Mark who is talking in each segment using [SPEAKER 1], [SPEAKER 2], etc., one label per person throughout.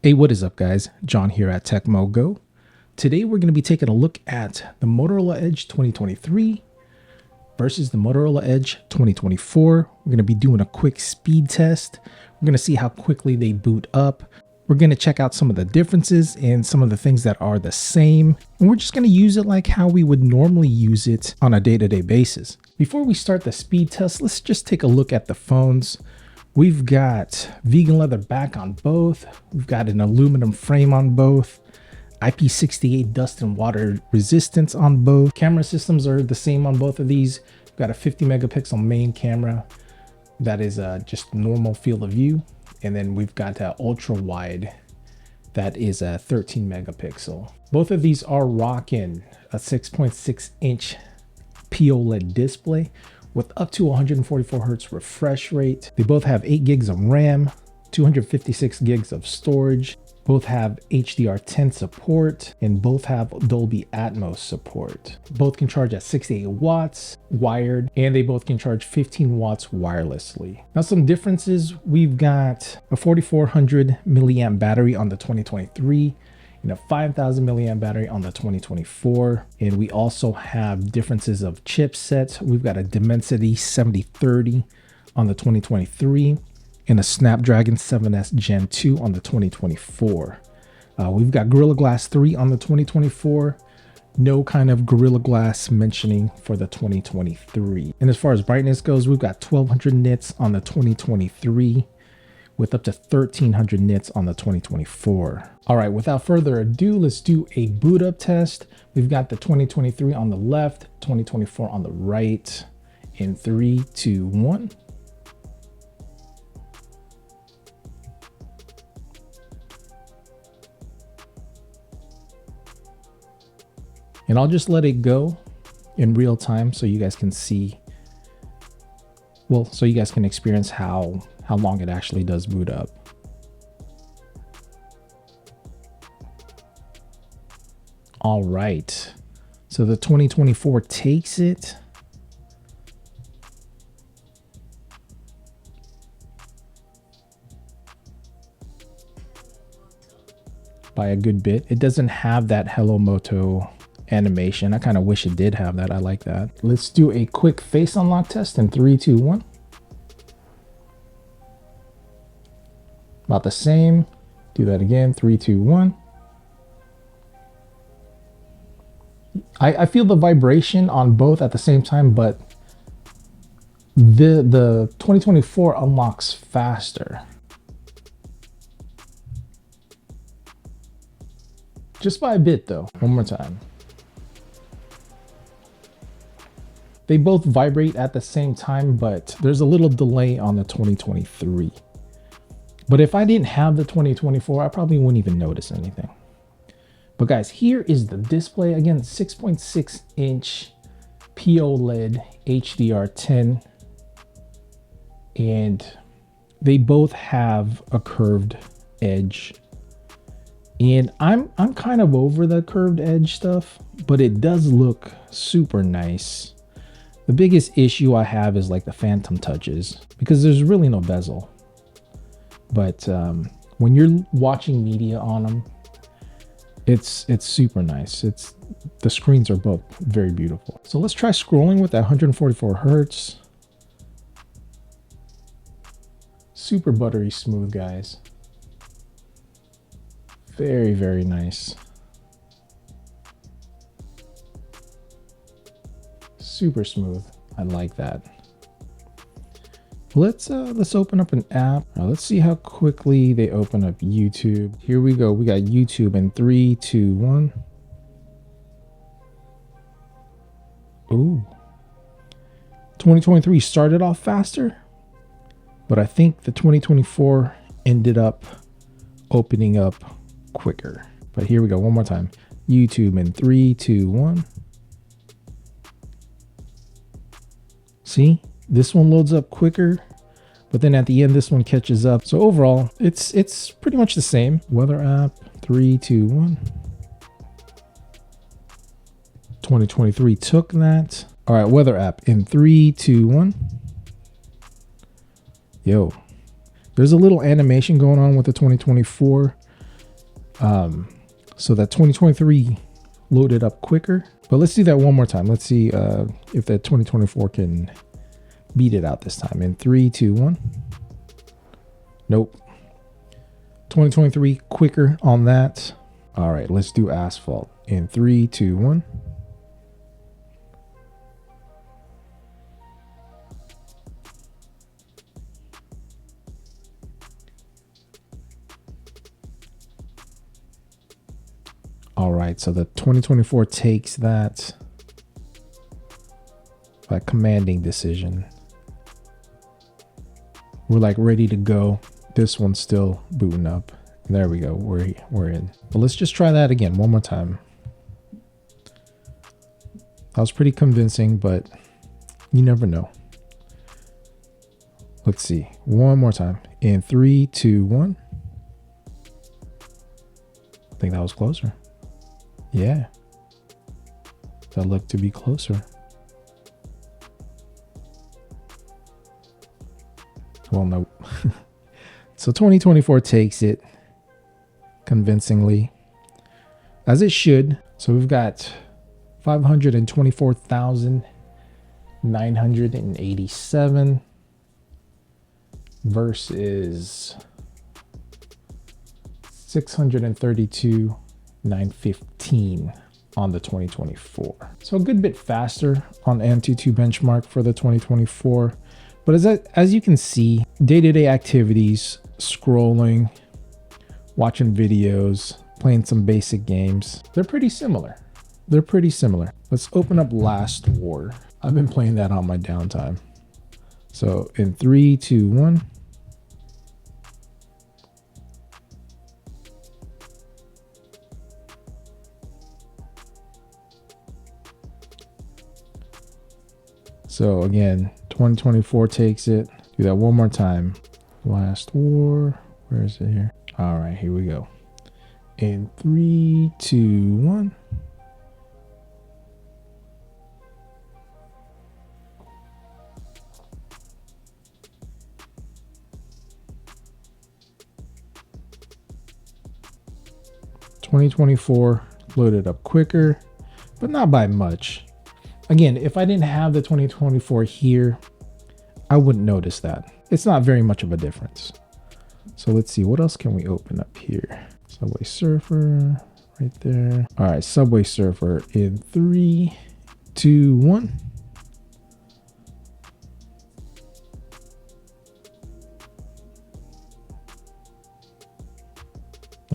[SPEAKER 1] Hey, what is up guys? John here at TEMU Go. Today we're going to be taking a look at the Motorola Edge 2023 versus the Motorola Edge 2024. We're going to be doing a quick speed test. We're going to see how quickly they boot up. We're going to check out some of the differences and some of the things that are the same. And we're just going to use it like how we would normally use it on a day-to-day basis. Before we start the speed test, let's just take a look at the phones. We've got vegan leather back on both. We've got an aluminum frame on both. IP68 dust and water resistance on both. Camera systems are the same on both of these. We've got a 50 megapixel main camera that is just normal field of view. And then we've got an ultra wide that is a 13 megapixel. Both of these are rocking a 6.6 inch POLED display with up to 144 hertz refresh rate. They both have 8 gigs of RAM, 256 gigs of storage. Both have HDR10 support and both have Dolby Atmos support. Both can charge at 68 watts wired, and they both can charge 15 watts wirelessly. Now some differences, we've got a 4400 milliamp battery on the 2023 and a 5000 milliamp battery on the 2024. And we also have differences of chipsets. We've got a Dimensity 7030 on the 2023 and a Snapdragon 7S Gen 2 on the 2024. We've got Gorilla Glass 3 on the 2024. No kind of Gorilla Glass mentioning for the 2023. And as far as brightness goes, we've got 1200 nits on the 2023 with up to 1300 nits on the 2024. All right, without further ado, let's do a boot up test. We've got the 2023 on the left, 2024 on the right. In 3, 2, 1. And I'll just let it go in real time so you guys can see, well, so you guys can experience how long it actually does boot up. All right, so the 2024 takes it. By a good bit. It doesn't have that Hello Moto animation. I kind of wish it did have that. I like that. Let's do a quick face unlock test in 3, 2, 1. About the same. Do that again. 3, 2, 1. I feel the vibration on both at the same time, but the 2024 unlocks faster. Just by a bit though. One more time. They both vibrate at the same time, but there's a little delay on the 2023. But if I didn't have the 2024, I probably wouldn't even notice anything. But guys, here is the display. Again, 6.6 inch POLED HDR10. And they both have a curved edge. And I'm kind of over the curved edge stuff, but it does look super nice. The biggest issue I have is like the phantom touches because there's really no bezel. But when you're watching media on them, it's super nice. The screens are both very beautiful. So let's try scrolling with that 144 hertz. Super buttery smooth, guys. Very, very nice. Super smooth. I like that. Let's open up an app. Now let's see how quickly they open up YouTube. Here we go. We got YouTube in 3, 2, 1. Ooh. 2023 started off faster, but I think the 2024 ended up opening up quicker. But here we go. One more time. YouTube in 3, 2, 1. See, this one loads up quicker, but then at the end, this one catches up. So overall, it's pretty much the same. Weather app, 3, 2, 1. 2023 took that. All right, weather app in 3, 2, 1. Yo, there's a little animation going on with the 2024. So that 2023 loaded up quicker. But let's do that one more time. Let's see if the 2024 can beat it out this time. In 3, 2, 1. Nope. 2023 quicker on that. All right, let's do asphalt. In 3, 2, 1. All right, so the 2024 takes that by commanding decision. We're like ready to go. This one's still booting up. There we go. We're in. But let's just try that again one more time. That was pretty convincing, but you never know. Let's see. One more time. In 3, 2, 1. I think that was closer. Yeah. That looked to be closer. Well, no. So 2024 takes it convincingly, as it should. So we've got 524,987 versus 632,915 on the 2024. So a good bit faster on M2 benchmark for the 2024. But as you can see, day-to-day activities, scrolling, watching videos, playing some basic games, they're pretty similar. They're pretty similar. Let's open up Last War. I've been playing that on my downtime. So in 3, 2, 1. So again, 2024 takes it. Do that one more time. Last War. Where is it here? All right, here we go. In 3, 2, 1. $2024 loaded up quicker, but not by much. Again, if I didn't have the 2024 here, I wouldn't notice that. It's not very much of a difference. So let's see, what else can we open up here? Subway Surfer right there. All right, Subway Surfer in 3, 2, 1.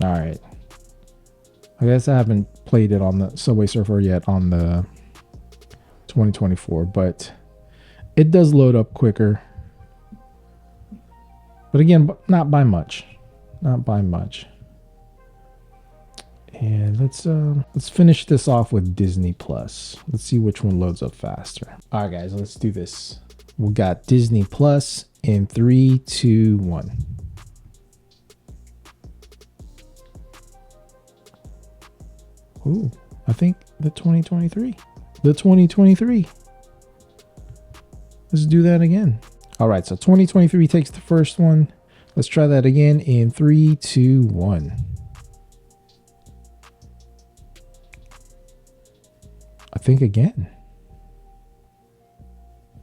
[SPEAKER 1] All right. I guess I haven't played it on the Subway Surfer yet on the 2024, but it does load up quicker. But again, not by much. Not by much. And let's finish this off with Disney Plus. Let's see which one loads up faster. All right, guys, let's do this. We got Disney Plus in 3, 2, 1. Ooh, I think the 2023. The 2023. Let's do that again. All right, so 2023 takes the first one. Let's try that again in 3, 2, 1. I think again.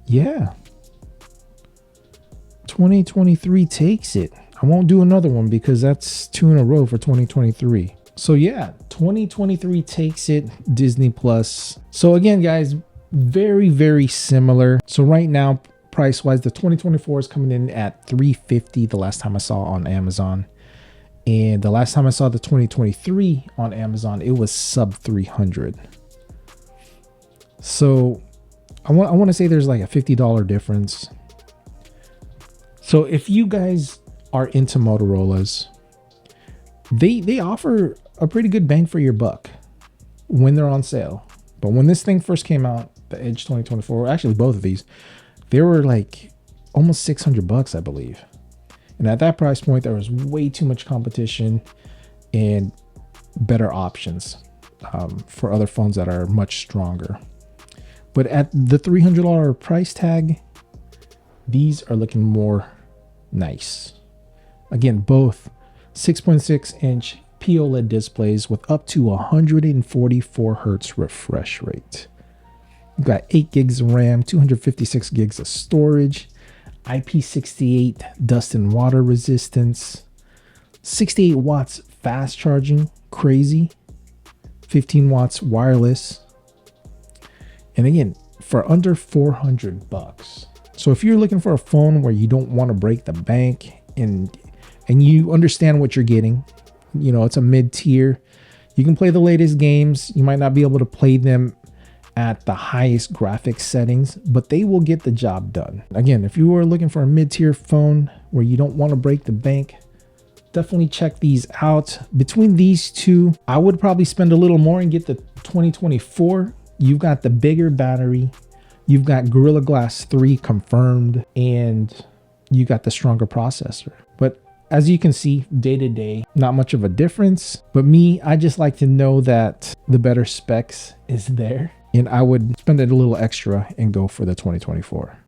[SPEAKER 1] Yeah. 2023 takes it. I won't do another one because that's 2 in a row for 2023. So yeah, 2023 takes it, Disney Plus. So again, guys, very, very similar. So right now, price-wise, the 2024 is coming in at $350 the last time I saw on Amazon. And the last time I saw the 2023 on Amazon, it was sub 300. So I want to say there's like a $50 difference. So if you guys are into Motorola's, they offer a pretty good bang for your buck when they're on sale. But when this thing first came out, the Edge 2024, actually both of these, they were like almost $600, I believe. And at that price point, there was way too much competition and better options for other phones that are much stronger. But at the $300 price tag, these are looking more nice. Again, both 6.6 inch POLED displays with up to 144 hertz refresh rate. You've got 8 gigs of RAM, 256 gigs of storage, IP68 dust and water resistance, 68 watts fast charging, crazy, 15 watts wireless. And again, for under 400 bucks. So if you're looking for a phone where you don't want to break the bank and you understand what you're getting, you know, it's a mid-tier, you can play the latest games. You might not be able to play them at the highest graphics settings, but they will get the job done. Again, if you are looking for a mid-tier phone where you don't want to break the bank, definitely check these out. Between these two, I would probably spend a little more and get the 2024. You've got the bigger battery, you've got Gorilla Glass 3 confirmed, and you got the stronger processor. But as you can see, day to day, not much of a difference. But me, I just like to know that the better specs is there, and I would spend it a little extra and go for the 2024.